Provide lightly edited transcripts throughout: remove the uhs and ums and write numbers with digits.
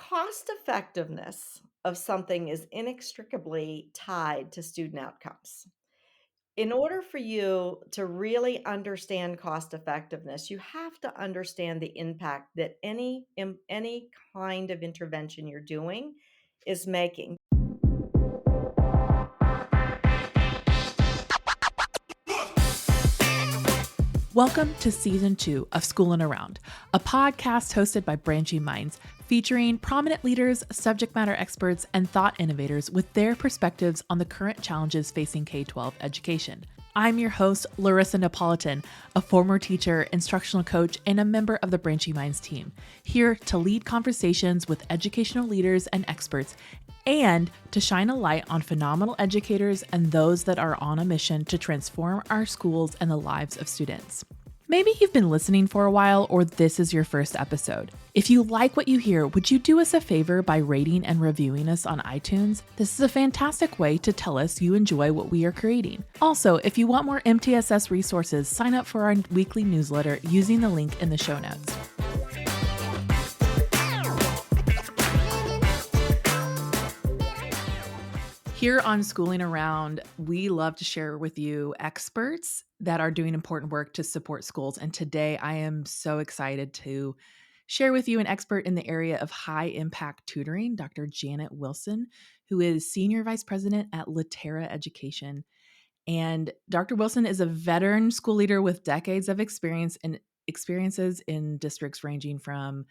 Cost effectiveness of something is inextricably tied to student outcomes. In order for you to really understand cost effectiveness, you have to understand the impact that any kind of intervention you're doing is making. Welcome to Season 2 of School and Around, a podcast hosted by Branching Minds, featuring prominent leaders, subject matter experts, and thought innovators with their perspectives on the current challenges facing K-12 education. I'm your host, Larissa Napolitan, a former teacher, instructional coach, and a member of the Branching Minds team, here to lead conversations with educational leaders and experts and to shine a light on phenomenal educators and those that are on a mission to transform our schools and the lives of students. Maybe you've been listening for a while, or this is your first episode. If you like what you hear, would you do us a favor by rating and reviewing us on iTunes? This is a fantastic way to tell us you enjoy what we are creating. Also, if you want more MTSS resources, sign up for our weekly newsletter using the link in the show notes. Here on Schooling Around, we love to share with you experts that are doing important work to support schools. And today I am so excited to share with you an expert in the area of high impact tutoring, Dr. Janet Wilson, who is Senior Vice President at Littera Education. And Dr. Wilson is a veteran school leader with decades of experiences in districts ranging from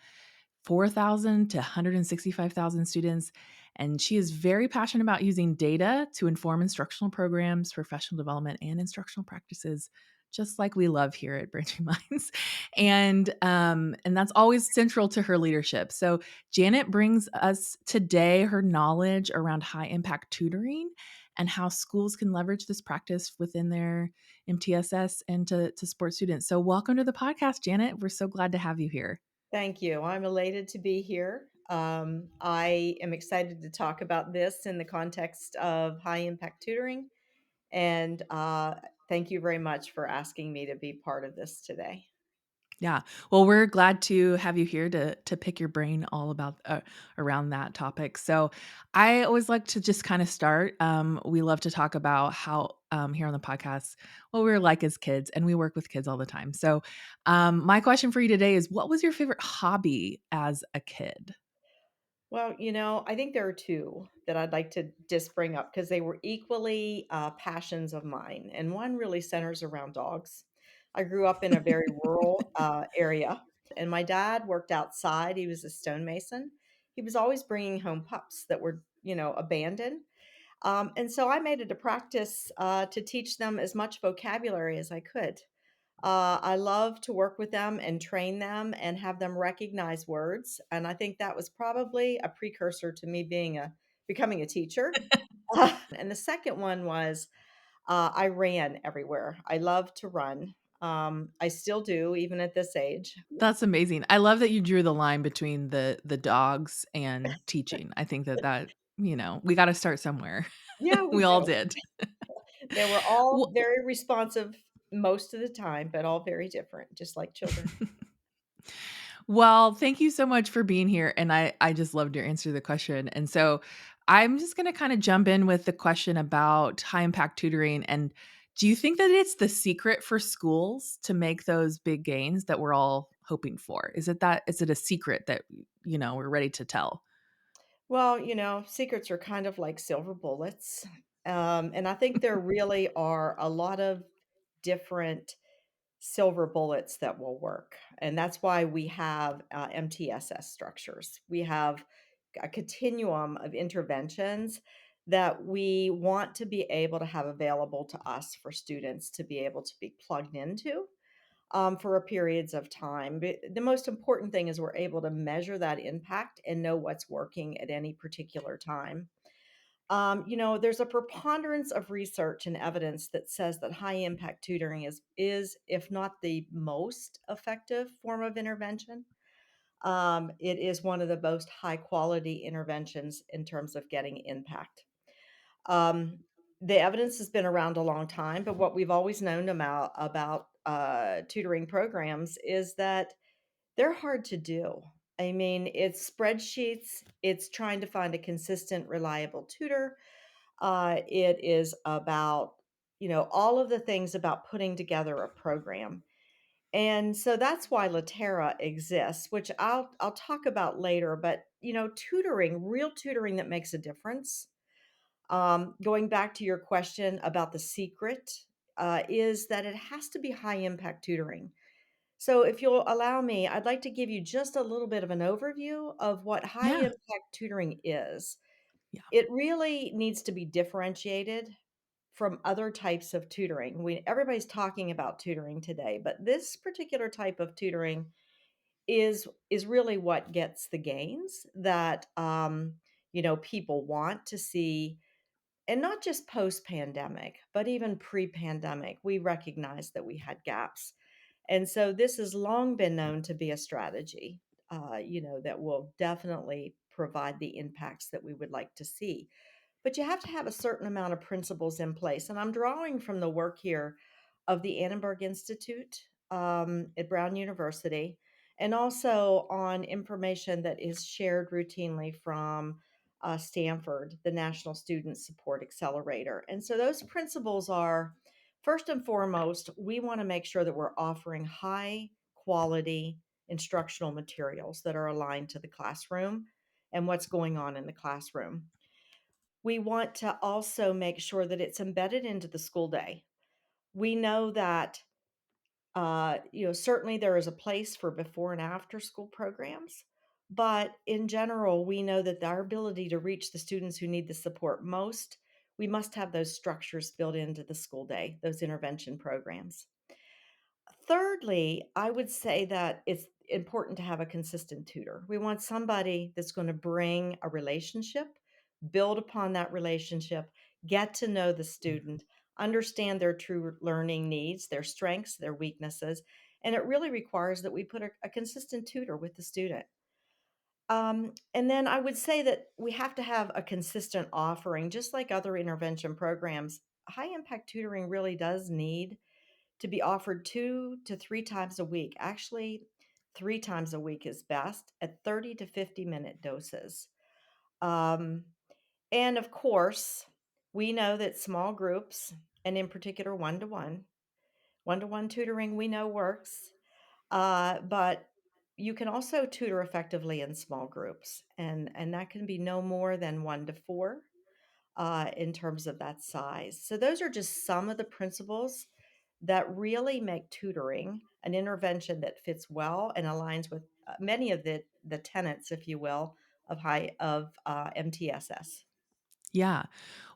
4,000 to 165,000 students. And she is very passionate about using data to inform instructional programs, professional development, and instructional practices, just like we love here at Branching Minds. And that's always central to her leadership. So Janet brings us today her knowledge around high impact tutoring and how schools can leverage this practice within their MTSS and to support students. So welcome to the podcast, Janet. We're so glad to have you here. Thank you. I'm elated to be here. I am excited to talk about this in the context of high impact tutoring. And thank you very much for asking me to be part of this today. Yeah. Well, we're glad to have you here to pick your brain all about around that topic. So, I always like to just kind of start. We love to talk about how here on the podcast what we were like as kids, and we work with kids all the time. So, my question for you today is, what was your favorite hobby as a kid? Well, I think there are two that I'd like to just bring up because they were equally passions of mine. And one really centers around dogs. I grew up in a very rural area, and my dad worked outside. He was a stonemason. He was always bringing home pups that were, abandoned. And so I made it a practice to teach them as much vocabulary as I could. I love to work with them and train them and have them recognize words. And I think that was probably a precursor to me becoming a teacher. And the second one was I ran everywhere. I love to run. I still do, even at this age. That's amazing. I love that you drew the line between the dogs and teaching. I think that we got to start somewhere. Yeah, we We all do. did. They were all Well, very responsive most of the time, but all very different, just like children. Well, thank you so much for being here, and I just loved your answer to the question, and so I'm just gonna kinda jump in with the question about high impact tutoring, and do you think that it's the secret for schools to make those big gains that we're all hoping for? Is it a secret that we're ready to tell? Well, secrets are kind of like silver bullets. And I think there really are a lot of different silver bullets that will work. And that's why we have MTSS structures. We have a continuum of interventions that we want to be able to have available to us for students to be able to be plugged into for a periods of time. But the most important thing is we're able to measure that impact and know what's working at any particular time. There's a preponderance of research and evidence that says that high impact tutoring is if not the most effective form of intervention. It is one of the most high quality interventions in terms of getting impact. Um, the evidence has been around a long time, but what we've always known about tutoring programs is that they're hard to do. I mean, it's spreadsheets, it's trying to find a consistent, reliable tutor. It is about, all of the things about putting together a program. And so that's why Littera exists, which I'll talk about later. But tutoring, real tutoring that makes a difference. Going back to your question about the secret, is that it has to be high impact tutoring. So, if you'll allow me, I'd like to give you just a little bit of an overview of what high Yeah. impact tutoring is. Yeah. It really needs to be differentiated from other types of tutoring. Everybody's talking about tutoring today, but this particular type of tutoring is really what gets the gains that people want to see, and not just post pandemic, but even pre pandemic. We recognize that we had gaps, and so this has long been known to be a strategy, that will definitely provide the impacts that we would like to see. But you have to have a certain amount of principles in place. And I'm drawing from the work here of the Annenberg Institute at Brown University, and also on information that is shared routinely from Stanford, the National Student Support Accelerator. And so those principles are, first and foremost, we want to make sure that we're offering high quality instructional materials that are aligned to the classroom and what's going on in the classroom. We want to also make sure that it's embedded into the school day. We know that, certainly there is a place for before and after school programs, but in general, we know that our ability to reach the students who need the support most, we must have those structures built into the school day, those intervention programs. Thirdly, I would say that it's important to have a consistent tutor. We want somebody that's going to bring a relationship, build upon that relationship, get to know the student, understand their true learning needs, their strengths, their weaknesses. And it really requires that we put a consistent tutor with the student. And then I would say that we have to have a consistent offering, just like other intervention programs. High impact tutoring really does need to be offered 2 to 3 times a week. Actually, 3 times a week is best at 30 to 50-minute doses. Um, and of course, we know that small groups, and in particular one-to-one tutoring we know works, but you can also tutor effectively in small groups, and that can be no more than 1 to 4 in terms of that size. So, those are just some of the principles that really make tutoring an intervention that fits well and aligns with many of the tenets, if you will, of MTSS. Yeah.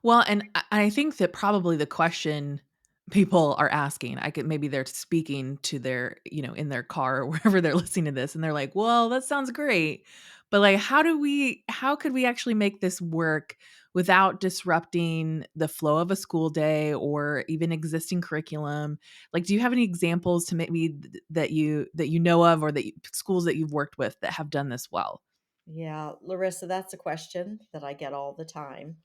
Well, and I think that probably the question people are asking, I could maybe they're speaking to their, in their car or wherever they're listening to this, and they're like, "Well, that sounds great, but like, how could we actually make this work without disrupting the flow of a school day or even existing curriculum?" Like, do you have any examples to maybe that you know of, or schools that you've worked with that have done this well? Yeah, Larissa, that's a question that I get all the time,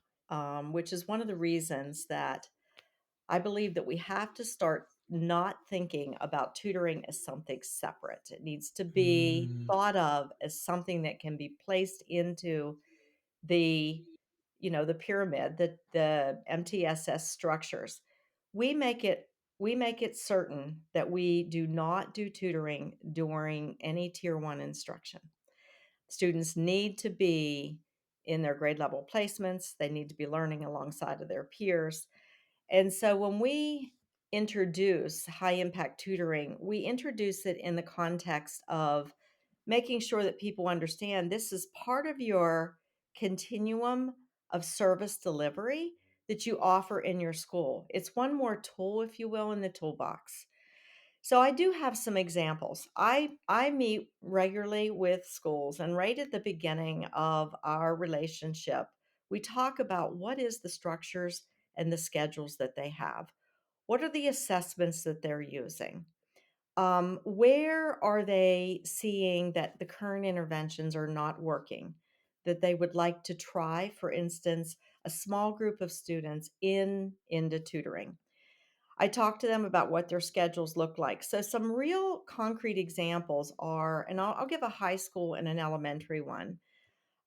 which is one of the reasons that I believe that we have to start not thinking about tutoring as something separate. It needs to be Mm. thought of as something that can be placed into the the pyramid, the MTSS structures. We make it we make it certain that we do not do tutoring during any tier 1 instruction. Students need to be in their grade level placements. They need to be learning alongside of their peers. And so when we introduce high impact tutoring, we introduce it in the context of making sure that people understand this is part of your continuum of service delivery that you offer in your school. It's one more tool, if you will, in the toolbox. So I do have some examples. I meet regularly with schools, and right at the beginning of our relationship, we talk about what is the structures and the schedules that they have. What are the assessments that they're using? Where are they seeing that the current interventions are not working, that they would like to try, for instance, a small group of students into tutoring? I talk to them about what their schedules look like. So, some real concrete examples are, and I'll give a high school and an elementary one.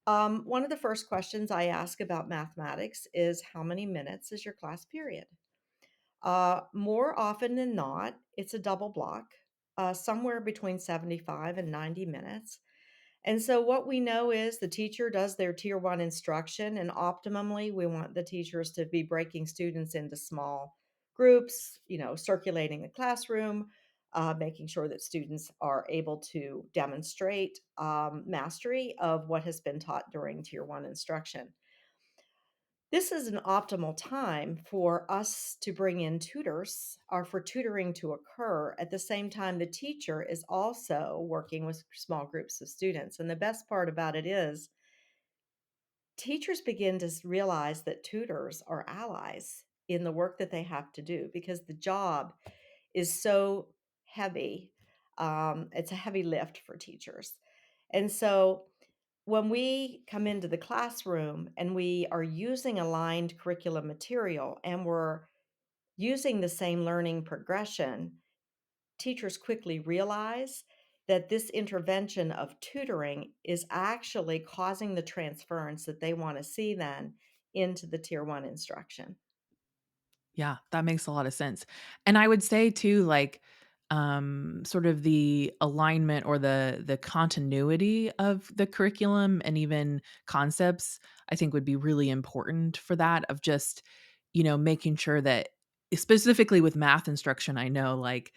One of the first questions I ask about mathematics is how many minutes is your class period? More often than not, it's a double block, somewhere between 75 and 90 minutes. And so what we know is the teacher does their tier one instruction, and optimally, we want the teachers to be breaking students into small groups, circulating the classroom, making sure that students are able to demonstrate mastery of what has been taught during tier one instruction. This is an optimal time for us to bring in tutors or for tutoring to occur at the same time the teacher is also working with small groups of students. And the best part about it is teachers begin to realize that tutors are allies in the work that they have to do because the job is so heavy. It's a heavy lift for teachers. And so when we come into the classroom and we are using aligned curriculum material and we're using the same learning progression, teachers quickly realize that this intervention of tutoring is actually causing the transference that they want to see then into the tier one instruction. Yeah, that makes a lot of sense. And I would say too, like, sort of the alignment or the continuity of the curriculum and even concepts, I think would be really important for that of just, making sure that specifically with math instruction, I know like,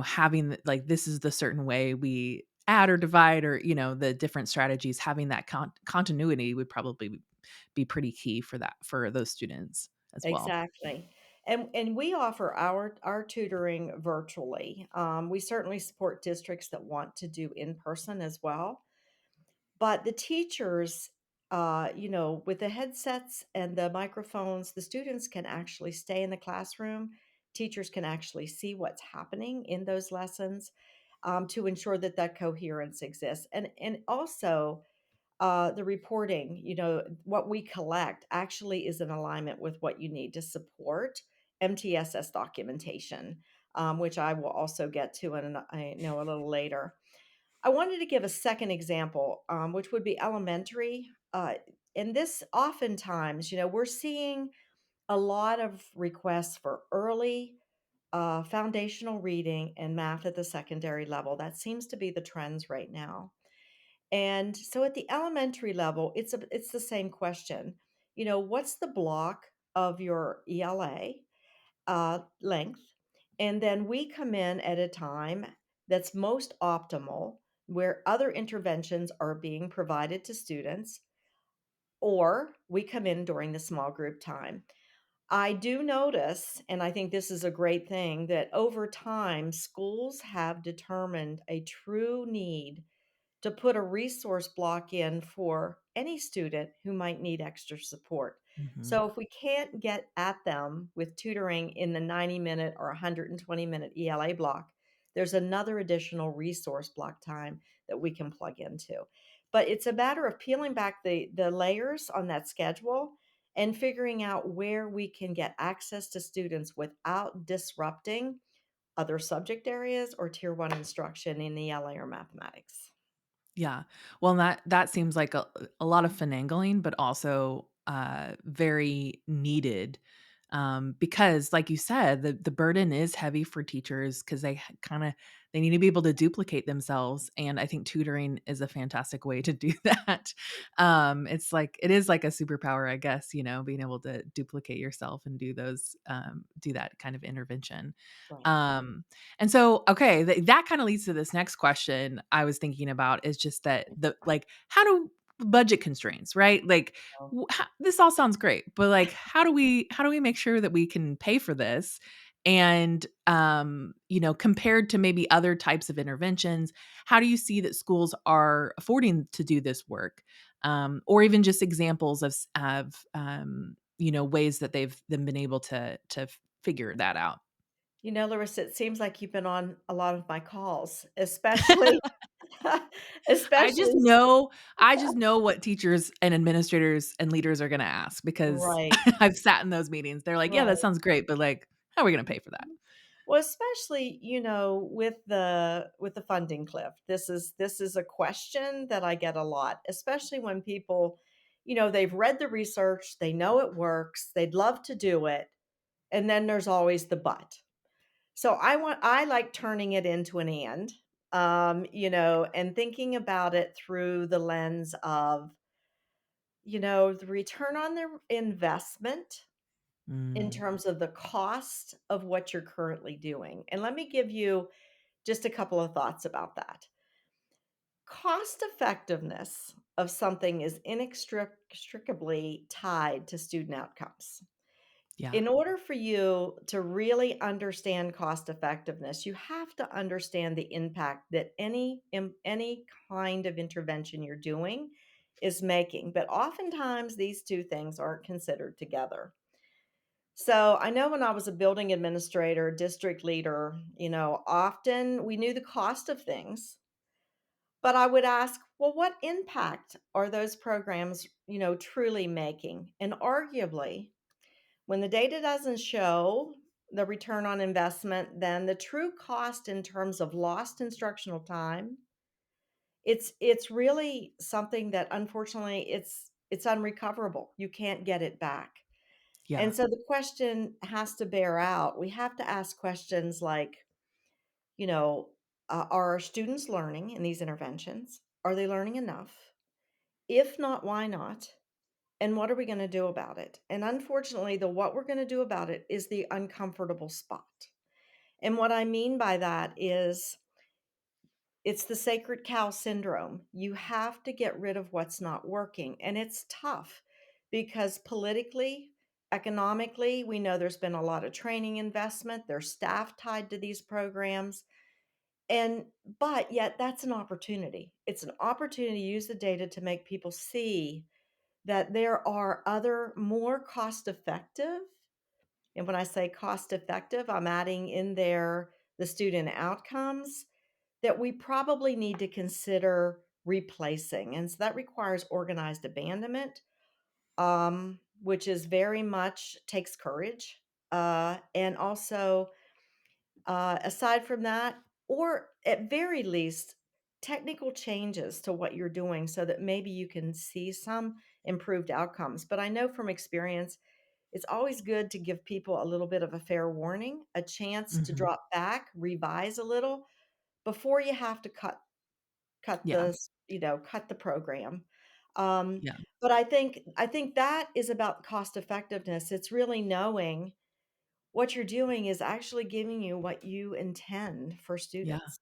having like this is the certain way we add or divide or, the different strategies, having that continuity would probably be pretty key for that for those students as well. Exactly. And we offer our tutoring virtually. We certainly support districts that want to do in person as well. But the teachers, with the headsets and the microphones, the students can actually stay in the classroom. Teachers can actually see what's happening in those lessons to ensure that that coherence exists. And also, the reporting, what we collect actually is in alignment with what you need to support MTSS documentation, which I will also get to I know a little later. I wanted to give a second example, which would be elementary. And this oftentimes, we're seeing a lot of requests for early foundational reading and math at the secondary level. That seems to be the trends right now. And so at the elementary level, it's the same question. What's the block of your ELA length? And then we come in at a time that's most optimal where other interventions are being provided to students, or we come in during the small group time. I do notice, and I think this is a great thing, that over time, schools have determined a true need to put a resource block in for any student who might need extra support. Mhm. So if we can't get at them with tutoring in the 90-minute or 120-minute ELA block, there's another additional resource block time that we can plug into. But it's a matter of peeling back the layers on that schedule and figuring out where we can get access to students without disrupting other subject areas or tier one instruction in ELA or mathematics. Yeah. Well, that seems like a lot of finagling, but also, very needed, because like you said, the burden is heavy for teachers because they need to be able to duplicate themselves, and I think tutoring is a fantastic way to do that. It's like it is like a superpower, I guess, being able to duplicate yourself and do that kind of intervention. Right. Um, and so, okay, that kind of leads to this next question I was thinking about is just that how do budget constraints, right? Like, this all sounds great, but like, how do we make sure that we can pay for this? And compared to maybe other types of interventions, how do you see that schools are affording to do this work, or even just examples of ways that they've been able to figure that out? Larissa, it seems like you've been on a lot of my calls, especially I just especially know I just know what teachers and administrators and leaders are gonna ask because right, I've sat in those meetings. They're like, "Yeah, that right. sounds great," but like, How are we gonna pay for that? Well, especially, with the funding cliff. This is a question that I get a lot, especially when people, they've read the research, they know it works, they'd love to do it, and then there's always the but. So I like turning it into an and thinking about it through the lens of, the return on the investment in Mm, terms of the cost of what you're currently doing. And let me give you just a couple of thoughts about that. Cost effectiveness of something is inextricably tied to student outcomes. yeah, In order for you to really understand cost effectiveness, you have to understand the impact that any kind of intervention you're doing is making. But oftentimes these two things aren't considered together. So I know when I was a building administrator, district leader, often we knew the cost of things, but I would ask, well, what impact are those programs, truly making? And arguably, when the data doesn't show the return on investment, then the true cost in terms of lost instructional time, it's really something that unfortunately it's unrecoverable. You can't get it back. yeah, And so the question has to bear out. We have to ask questions like, you know, are our students learning in these interventions? Are they learning enough? If not, why not? And what are we going to do about it? And unfortunately, the what we're going to do about it is the uncomfortable spot. And what I mean by that is it's the sacred cow syndrome. You have to get rid of what's not working. And it's tough because politically, economically, we know there's been a lot of training investment, there's staff tied to these programs. And but yet that's an opportunity. It's an opportunity to use the data to make people see that there are other more cost effective, and when I say cost effective, I'm adding in there the student outcomes that we probably need to consider replacing. And so that requires organized abandonment, which is very much takes courage. And also, aside from that, or at very least, technical changes to what you're doing so that maybe you can see some improved outcomes. But I know from experience, it's always good to give people a little bit of a fair warning, a chance to mhm, drop back, revise a little before you have to cut yeah, cut the program. Um, yeah. but I think that is about cost effectiveness. It's really knowing what you're doing is actually giving you what you intend for Yeah. students.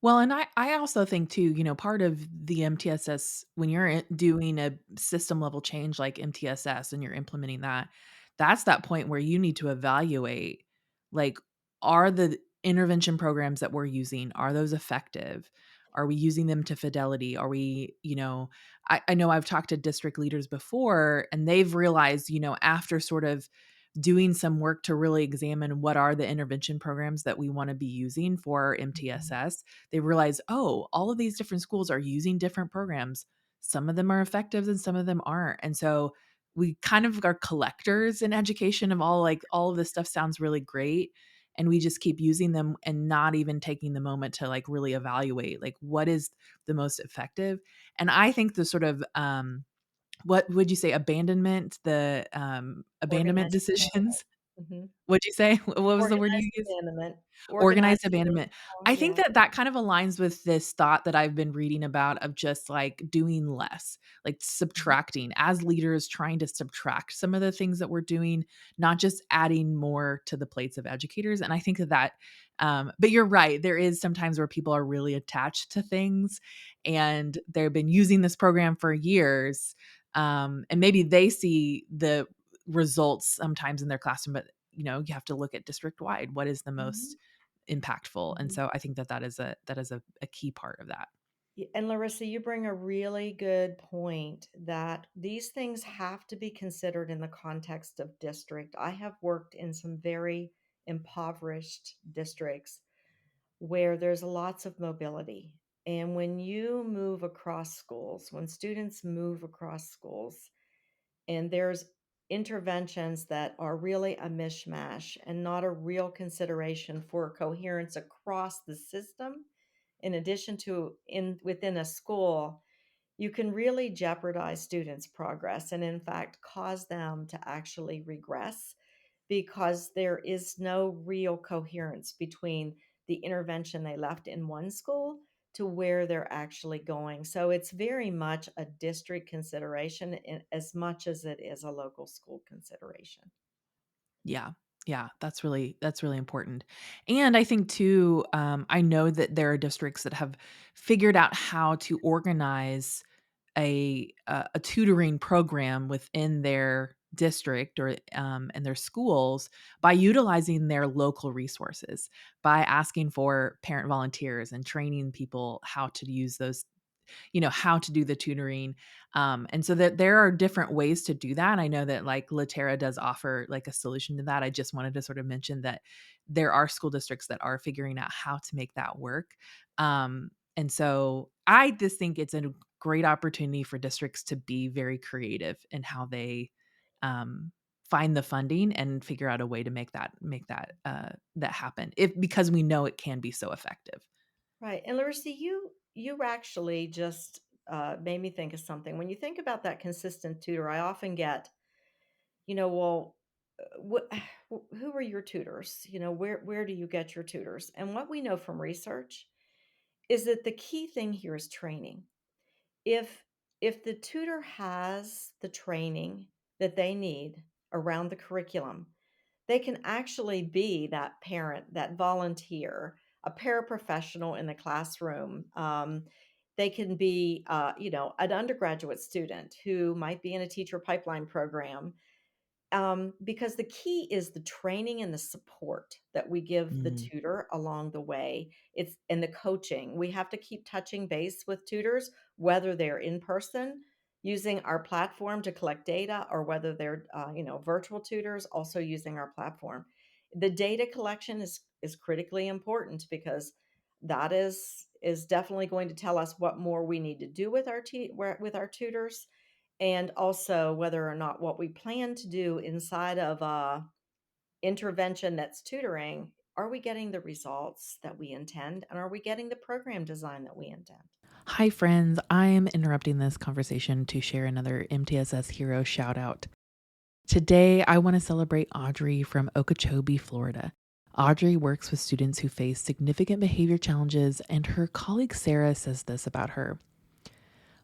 Well, and I also think too, part of the MTSS when you're doing a system level change like MTSS and you're implementing that, that's that point where you need to evaluate like are the intervention programs that we're using are those effective? Are we using them to fidelity? Are we, I know I've talked to district leaders before and they've realized, after sort of doing some work to really examine what are the intervention programs that we want to be using for Mhm. MTSS, they realize, oh, all of these different schools are using different programs. Some of them are effective and some of them aren't. And so we kind of are collectors in education of all of this stuff sounds really great. And we just keep using them and not even taking the moment to like really evaluate like what is the most effective. And I think the sort of what would you say abandonment, the abandonment Organized decisions? abandonment. Mhm. What'd you say? What was the word you Organized used? abandonment. Organized Organized abandonment. I think yeah. that that kind of aligns with this thought that I've been reading about of just, like, doing less, like, Mhm. subtracting, as leaders trying to subtract some of the things that we're doing, not just adding more to the plates of educators, and I think that but you're right, there is sometimes where people are really attached to things, and they've been using this program for years, and maybe they see the results sometimes in their classroom, but, you have to look at district wide. What is the most Mhm. impactful, and Mhm. so I think that that is a key part of that. And Larissa, you bring a really good point that these things have to be considered in the context of district. I have worked in some very impoverished districts where there's lots of mobility. And when you move across schools, when students move across schools, and there's interventions that are really a mishmash and not a real consideration for coherence across the system, in addition to in within a school, you can really jeopardize students' progress and, in fact, cause them to actually regress because there is no real coherence between the intervention they left in one school to where they're actually going. So it's very much a district consideration as much as it is a local school consideration. Yeah. Yeah, that's really important. And I think too, I know that there are districts that have figured out how to organize a tutoring program within their district or and their schools by utilizing their local resources, by asking for parent volunteers and training people how to use those, how to do the tutoring. And so that there are different ways to do that. I know that like Littera does offer like a solution to that. I just wanted to sort of mention that there are school districts that are figuring out how to make that work. And so I just think it's a great opportunity for districts to be very creative in how they um, find the funding and figure out a way to that happen. If because we know it can be so effective. Right. And Larissa, you actually just made me think of something. When you think about that consistent tutor, I often get, well, what, who are your tutors? Where do you get your tutors? And what we know from research is that the key thing here is training. If if the tutor has the training that they need around the curriculum, they can actually be that parent, that volunteer, a paraprofessional in the classroom. They can be, an undergraduate student who might be in a teacher pipeline program, because the key is the training and the support that we give the Mm. tutor along the way. It's and the coaching. We have to keep touching base with tutors, whether they're in person using our platform to collect data, or whether they're virtual tutors also using our platform. The data collection is critically important because that is definitely going to tell us what more we need to do with with our tutors, and also whether or not what we plan to do inside of a intervention that's tutoring, are we getting the results that we intend, and are we getting the program design that we intend? Hi, friends. I am interrupting this conversation to share another MTSS Hero shout out. Today, I want to celebrate Audrey from Okeechobee, Florida. Audrey works with students who face significant behavior challenges, and her colleague Sarah says this about her.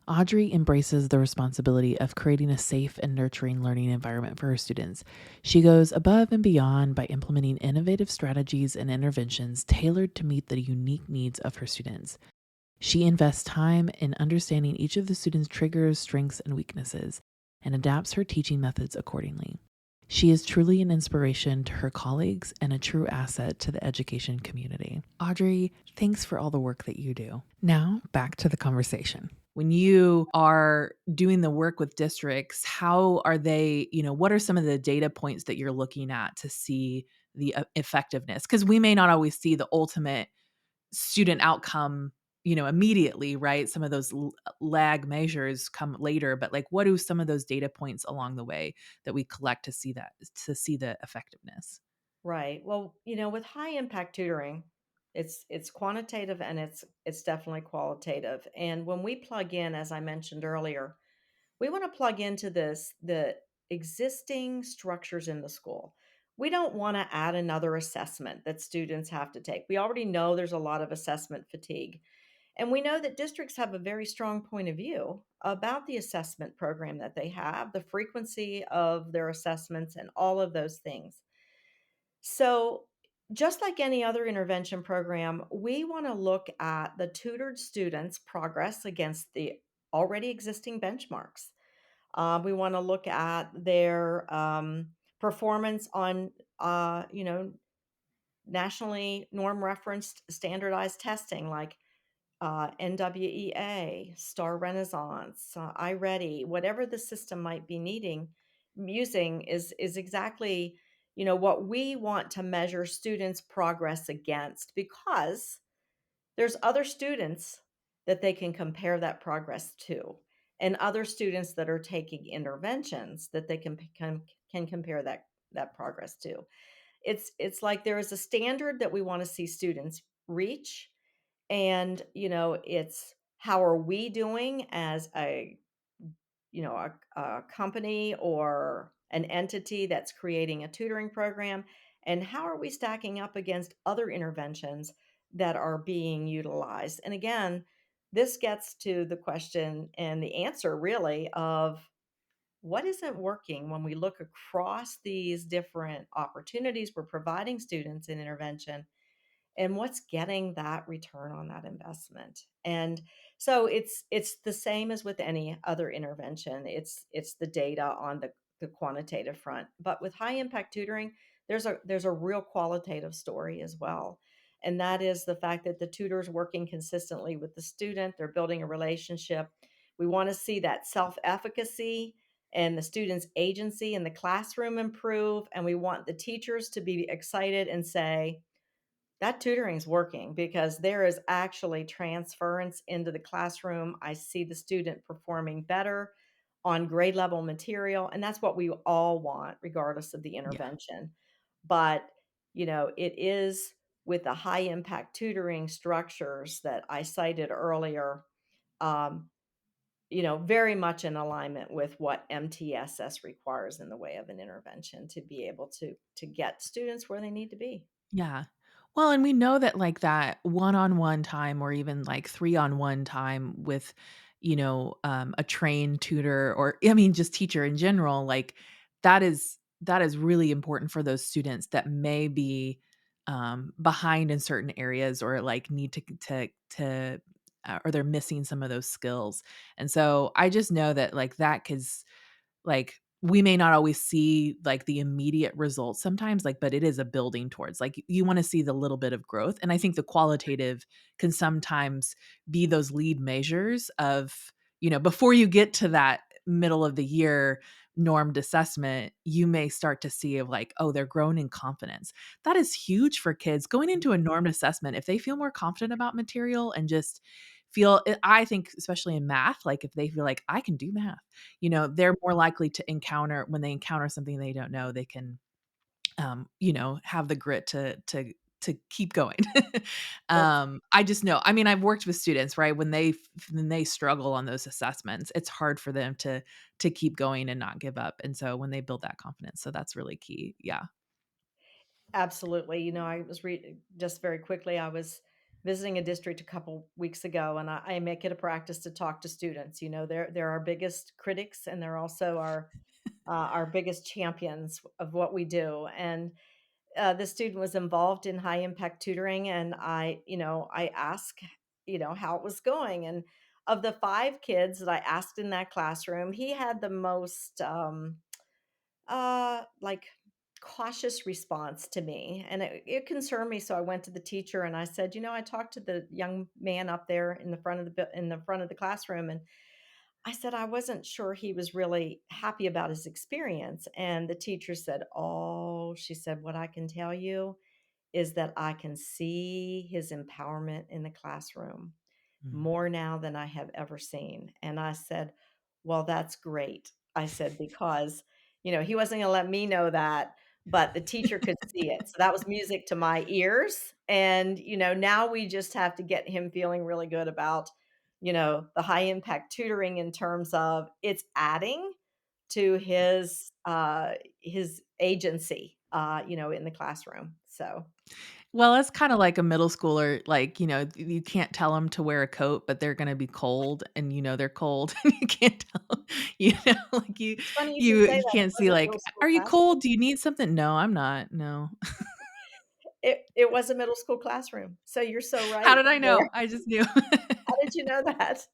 Audrey embraces the responsibility of creating a safe and nurturing learning environment for her students. She goes above and beyond by implementing innovative strategies and interventions tailored to meet the unique needs of her students. She invests time in understanding each of the students' triggers, strengths, and weaknesses, and adapts her teaching methods accordingly. She is truly an inspiration to her colleagues and a true asset to the education community. Audrey, thanks for all the work that you do. Now, back to the conversation. When you are doing the work with districts, how are they, what are some of the data points that you're looking at to see the effectiveness? Because we may not always see the ultimate student outcome, immediately, right? Some of those lag measures come later, but like what do some of those data points along the way that we collect to see the effectiveness? Right. Well, with high impact tutoring, it's quantitative and it's definitely qualitative. And when we plug in, as I mentioned earlier, we want to plug into the existing structures in the school. We don't want to add another assessment that students have to take. We already know there's a lot of assessment fatigue. And we know that districts have a very strong point of view about the assessment program that they have, the frequency of their assessments, and all of those things. So, just like any other intervention program, we want to look at the tutored students' progress against the already existing benchmarks. We want to look at their performance on, nationally norm referenced standardized testing like NWEA, Star Renaissance, iReady, whatever the system might be using is exactly what we want to measure students' progress against, because there's other students that they can compare that progress to. and other students that are taking interventions that they can compare that progress to. It's like there is a standard that we want to see students reach, and it's how are we doing as a company or an entity that's creating a tutoring program, and how are we stacking up against other interventions that are being utilized. And again, this gets to the question and the answer really of what isn't working when we look across these different opportunities we're providing students in intervention, and what's getting that return on that investment. And so it's the same as with any other intervention. It's the data on the quantitative front, but with high impact tutoring, there's a real qualitative story as well. And that is the fact that the tutor's working consistently with the student, they're building a relationship. We want to see that self-efficacy and the student's agency in the classroom improve, and we want the teachers to be excited and say, that tutoring is working because there is actually transference into the classroom. I see the student performing better on grade level material, and that's what we all want, regardless of the Yeah. intervention. But, it is with the high impact tutoring structures that I cited earlier, um, very much in alignment with what MTSS requires in the way of an intervention to be able to get students where they need to be. Yeah. Well, and we know that like that one-on-one time or even like three-on-one time with, a trained tutor or I mean just teacher in general, like that is really important for those students that may be behind in certain areas or like need to or they're missing some of those skills. And so I just know that like that cuz like, we may not always see, like, the immediate results sometimes, like, but it is a building towards, like, you wanna see the little bit of growth, and I think the qualitative can sometimes be those lead measures of, before you get to that middle of the year normed assessment, you may start to see of like, oh, they're growing in confidence. That is huge for kids going into a normed assessment. If they feel more confident about material and just I think especially in math, like, if they feel like, "I can do math," they're more likely to encounter when they encounter something they don't know, they can, have the grit to keep going. That's I just know I mean, I've worked with students, right? When they struggle on those assessments, it's hard for them to keep going and not give up, and so when they build that confidence, so that's really key. Yeah. Absolutely. I was just very quickly, I was visiting a district a couple weeks ago, and I make it a practice to talk to students. They're our biggest critics, and they're also our biggest champions of what we do. And the student was involved in high impact tutoring, and I asked, how it was going. And of the 5 kids that I asked in that classroom, he had the most like, cautious response to me, and it concerned me, so I went to the teacher and I said, I talked to the young man up there in the front of in the front of the classroom, and I said I wasn't sure he was really happy about his experience." And the teacher said, "Oh," she said, "what I can tell you is that I can see his empowerment in the classroom Mm. more now than I have ever seen." And I said, "Well, that's great." I said, because, he wasn't gonna let me know that, but the teacher could see it. So that was music to my ears. And, now we just have to get him feeling really good about, the high impact tutoring in terms of it's adding to his agency, in the classroom. So Well, it's kinda like a middle schooler, like, you can't tell them to wear a coat, but they're gonna be cold and they're cold and you can't tell 'em, like it's funny you should you say you that. It can't was see a like, middle school "Are you classroom. cold? Do you need something?" "No, I'm not, no." It was a middle school classroom, so you're so How right did I there. know? I just knew. How did you know that?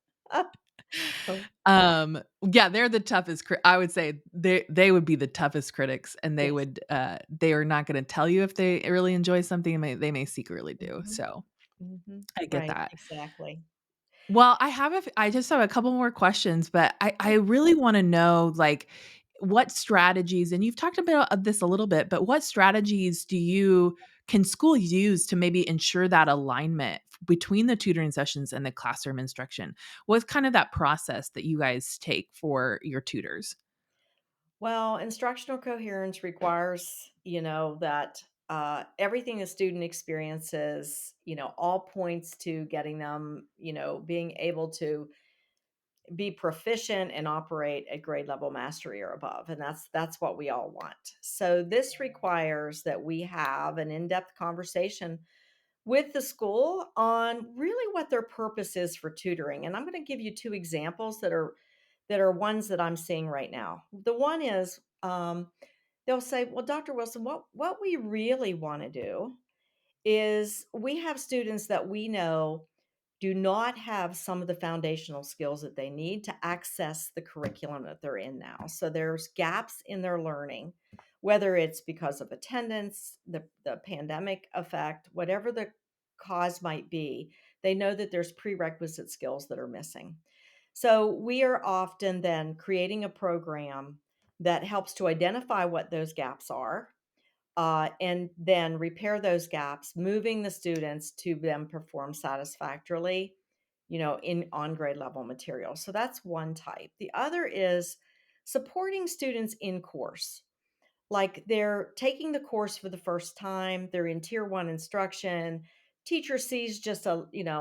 Oh, Yeah, they're the toughest I would say they would be the toughest critics, and yes. they are not gonna tell you if they really enjoy something, they may secretly do, Mhm, so mhm. I get Right, that. exactly. Well, I just have a couple more questions, but I really wanna know, like, what strategies and you've talked about this a little bit, but what strategies can schools use to maybe ensure that alignment between the tutoring sessions and the classroom instruction? What's kind of that process that you guys take for your tutors? Well, instructional coherence requires, that everything the student experiences, all points to getting them, being able to be proficient and operate at grade level mastery or above, and that's what we all want. So this requires that we have an in-depth conversation with the school on really what their purpose is for tutoring. And I'm going to give you two examples that are ones that I'm seeing right now. The one is they'll say, "Well, Dr. Wilson, what we really want to do is we have students that we know do not have some of the foundational skills that they need to access the curriculum that they're in now. So there's gaps in their learning, whether it's because of attendance, the pandemic effect, whatever the cause might be, they know that there's prerequisite skills that are missing. So we are often then creating a program that helps to identify what those gaps are, and then repair those gaps, moving the students to then perform satisfactorily, in on grade level material. So that's one type. The other is supporting students in course. Like they're taking the course for the first time, they're in tier 1 instruction. Teacher sees just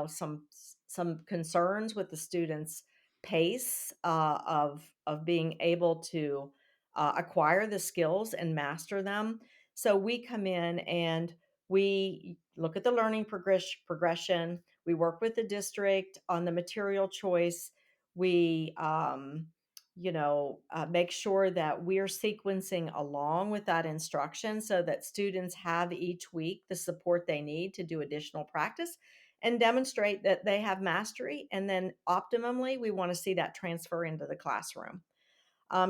some concerns with the students' pace of being able to acquire the skills and master them. So we come in and we look at the learning progression. We work with the district on the material choice. We make sure that we're sequencing along with that instruction so that students have each week the support they need to do additional practice and demonstrate that they have mastery. And then optimally, we want to see that transfer into the classroom.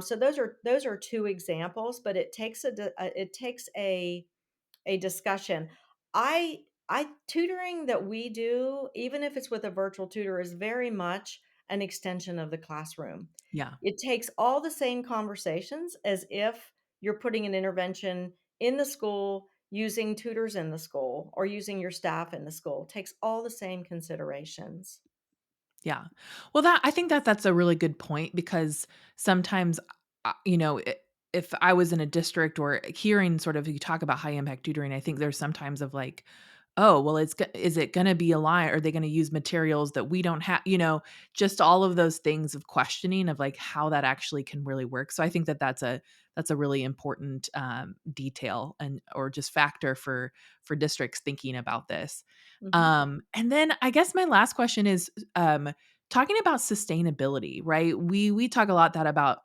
So those are two examples, but it takes a discussion. I tutoring that we do, even if it's with a virtual tutor, is very much an extension of the classroom. Yeah. It takes all the same conversations as if you're putting an intervention in the school, using tutors in the school, or using your staff in the school. It takes all the same considerations. Yeah. Well, I think that that's a really good point because sometimes, if I was in a district or hearing sort of you talk about high impact tutoring, I think there's sometimes of like, oh, well, is it going to be a lie? Are they going to use materials that we don't have? Just all of those things of questioning of like how that actually can really work. So I think that that's a really important detail and or just factor for districts thinking about this. Mhm. And then I guess my last question is talking about sustainability, right? We talk a lot that about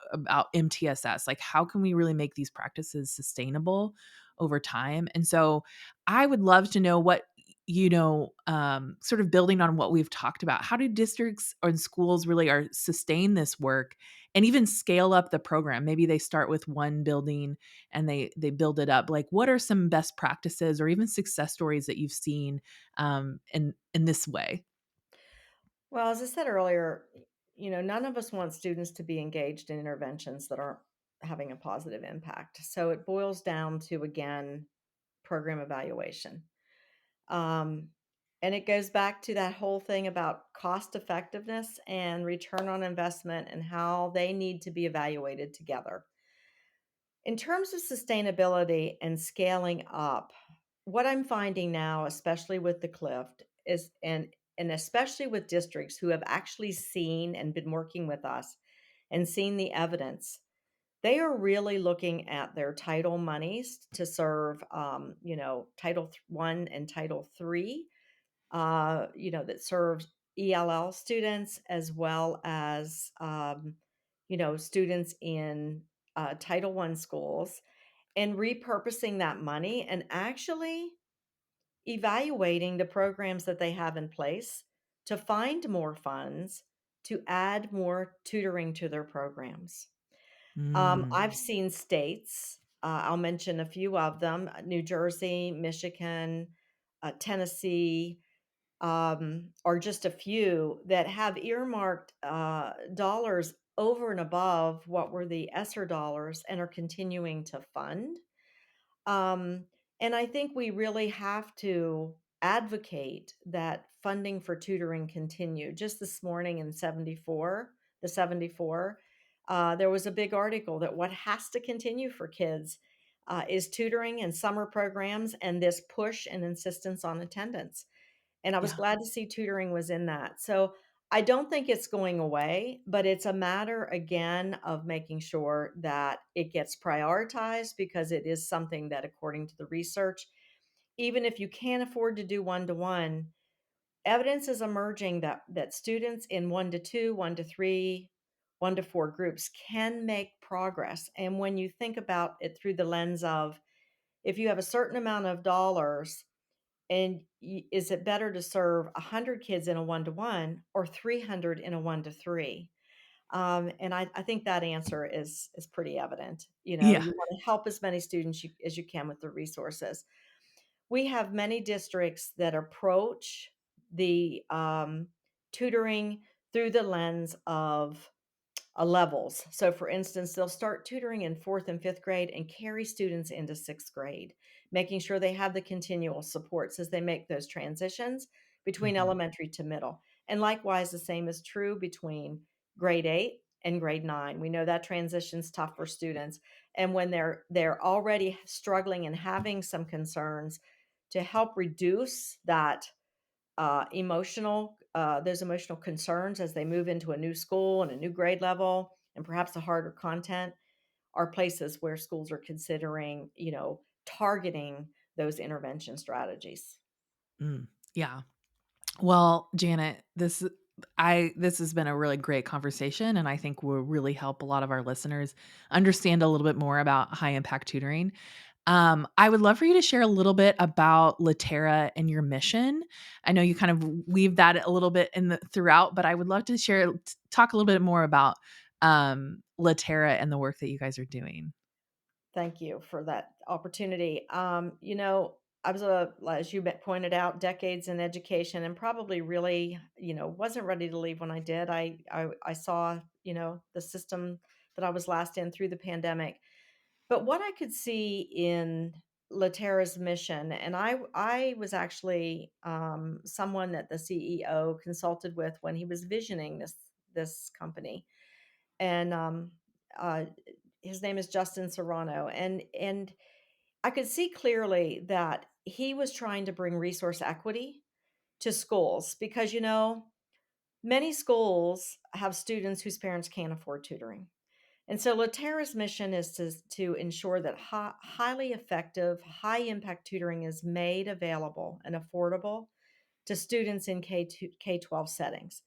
MTSS, like how can we really make these practices sustainable over time? And so I would love to know what sort of building on what we've talked about. How do districts or schools really are sustain this work and even scale up the program? Maybe they start with one building and they build it up. Like, what are some best practices or even success stories that you've seen in this way? Well, as I said earlier, none of us want students to be engaged in interventions that aren't having a positive impact. So it boils down to, again, program evaluation. Um, and it goes back to that whole thing about cost effectiveness and return on investment and how they need to be evaluated together. In terms of sustainability and scaling up, what I'm finding now, especially with the Clift, is and especially with districts who have actually seen and been working with us and seen the evidence, they are really looking at their title monies to serve, Title 1 and Title 3, that serves ELL students as well as, students in Title 1 schools, and repurposing that money and actually evaluating the programs that they have in place to find more funds to add more tutoring to their programs. Mm, I've seen states, I'll mention a few of them: New Jersey, Michigan, Tennessee, are just a few that have earmarked dollars over and above what were the ESSER dollars and are continuing to fund. Um, and I think we really have to. advocate that funding for tutoring continue. Just this morning in 74, the 74, there was a big article that what has to continue for kids is tutoring and summer programs and this push and insistence on attendance. And I was Yeah. glad to see tutoring was in that. So I don't think it's going away, but it's a matter again of making sure that it gets prioritized because it is something that, according to the research, even if you can't afford to do one to one, evidence is emerging that students in 1 to 2, 1 to 3, 1 to 4 groups can make progress. And when you think about it through the lens of if you have a certain amount of dollars and is it better to serve 100 kids in a 1 to 1 or 300 in a 1 to 3? And I think that answer is pretty evident. You know, Yeah. you want to help as many students as you can with the resources. We have many districts that approach the tutoring through the lens of levels. So, for instance, they'll start tutoring in fourth and fifth grade and carry students into sixth grade, making sure they have the continual supports as they make those transitions between Mhm. elementary to middle. And likewise, the same is true between grade 8 and grade 9. We know that transition's tough for students. And when they're already struggling and having some concerns, to help reduce that emotional those emotional concerns as they move into a new school and a new grade level and perhaps a harder content are places where schools are considering, targeting those intervention strategies. Mm. Yeah. Well, Janet, this has been a really great conversation, and I think will really help a lot of our listeners understand a little bit more about high impact tutoring. I would love for you to share a little bit about Littera and your mission. I know you kind of weave that a little bit in the throughout, but I would love to talk a little bit more about Littera and the work that you guys are doing. Thank you for that opportunity. I was as you pointed out, decades in education, and probably really, wasn't ready to leave when I did. I saw, the system that I was last in through the pandemic. But what I could see in Littera's mission, and I was actually someone that the CEO consulted with when he was visioning this company, and uh, his name is Justin Serrano, and I could see clearly that he was trying to bring resource equity to schools because many schools have students whose parents can't afford tutoring. And so Latera's mission is to ensure that highly effective, high impact tutoring is made available and affordable to students in K-12 settings.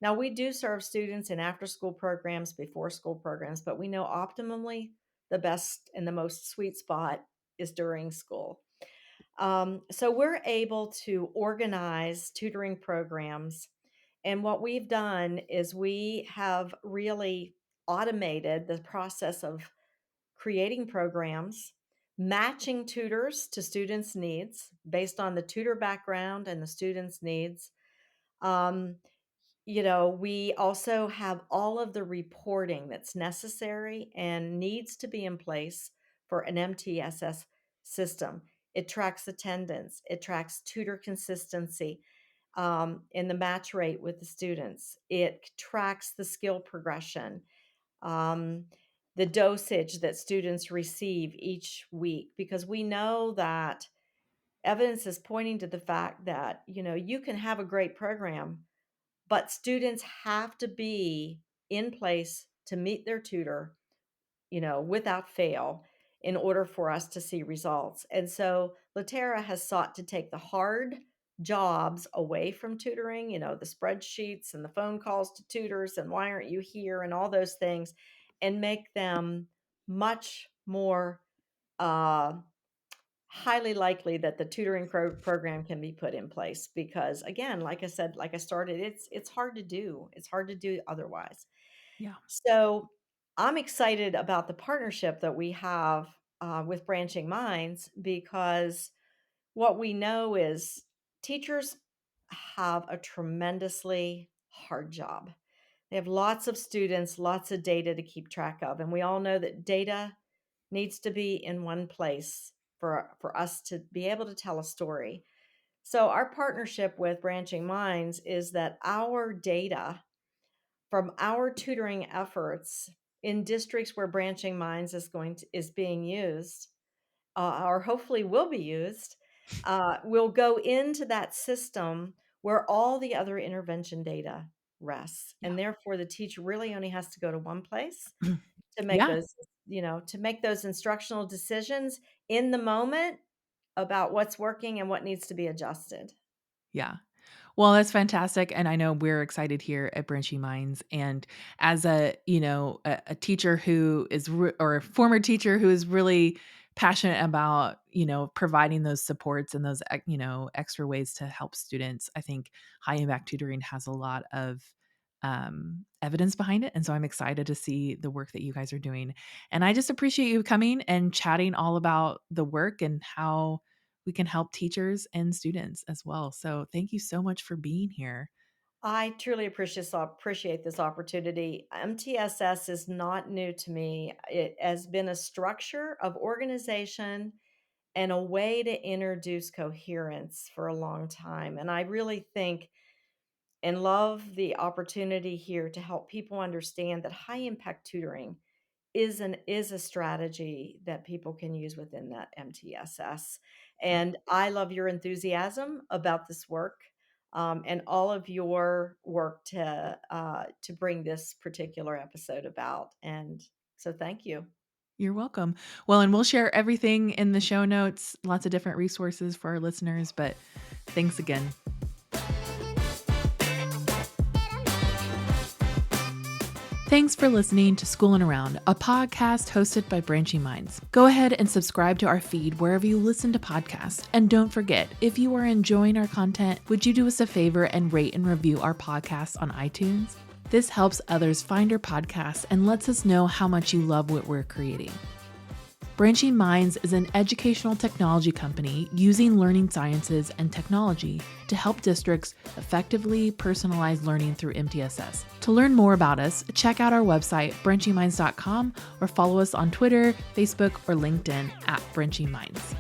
Now, we do serve students in after school programs, before school programs, but we know optimally the best and the most sweet spot is during school. So we're able to organize tutoring programs. And what we've done is we have really automated the process of creating programs, matching tutors to students' needs based on the tutor background and the students' needs. Um, we also have all of the reporting that's necessary and needs to be in place for an MTSS system. It tracks attendance, it tracks tutor consistency in the match rate with the students, it tracks the skill progression, um, the dosage that students receive each week, because we know that evidence is pointing to the fact that, you can have a great program but students have to be in place to meet their tutor, without fail in order for us to see results. And so Latera has sought to take the hard jobs away from tutoring, the spreadsheets and the phone calls to tutors and why aren't you here and all those things, and make them much more uh, highly likely that the tutoring program can be put in place because again, like I said, like I started, it's hard to do. It's hard to do otherwise. Yeah. So I'm excited about the partnership that we have with Branching Minds because what we know is teachers have a tremendously hard job. They have lots of students, lots of data to keep track of, and we all know that data needs to be in one place for us to be able to tell a story. So, our partnership with Branching Minds is that our data from our tutoring efforts in districts where Branching Minds is being used, or hopefully will be used, will go into that system where all the other intervention data rests, Yeah. and therefore the teacher really only has to go to one place to make Yeah. those, to make those instructional decisions in the moment about what's working and what needs to be adjusted. Yeah. Well, that's fantastic, and I know we're excited here at Branching Minds. And as a teacher who is or a former teacher who is really passionate about providing those supports and those extra ways to help students, I think high impact tutoring has a lot of evidence behind it, and so I'm excited to see the work that you guys are doing. And I just appreciate you coming and chatting all about the work and how we can help teachers and students as well. So thank you so much for being here. I truly appreciate this opportunity. MTSS is not new to me. It has been a structure of organization and a way to introduce coherence for a long time. And I really think and love the opportunity here to help people understand that high impact tutoring is a strategy that people can use within that MTSS. Yeah. And I love your enthusiasm about this work, and all of your work to bring this particular episode about. And so, thank you. You're welcome. Well, and we'll share everything in the show notes, lots of different resources for our listeners, but thanks again. Thanks for listening to Schoolin' Around, a podcast hosted by Branching Minds. Go ahead and subscribe to our feed wherever you listen to podcasts. And don't forget, if you are enjoying our content, would you do us a favor and rate and review our podcast on iTunes? This helps others find our podcast and lets us know how much you love what we're creating. Branching Minds is an educational technology company using learning sciences and technology to help districts effectively personalize learning through MTSS. To learn more about us, check out our website, branchingminds.com, or follow us on Twitter, Facebook, or LinkedIn at Branching Minds.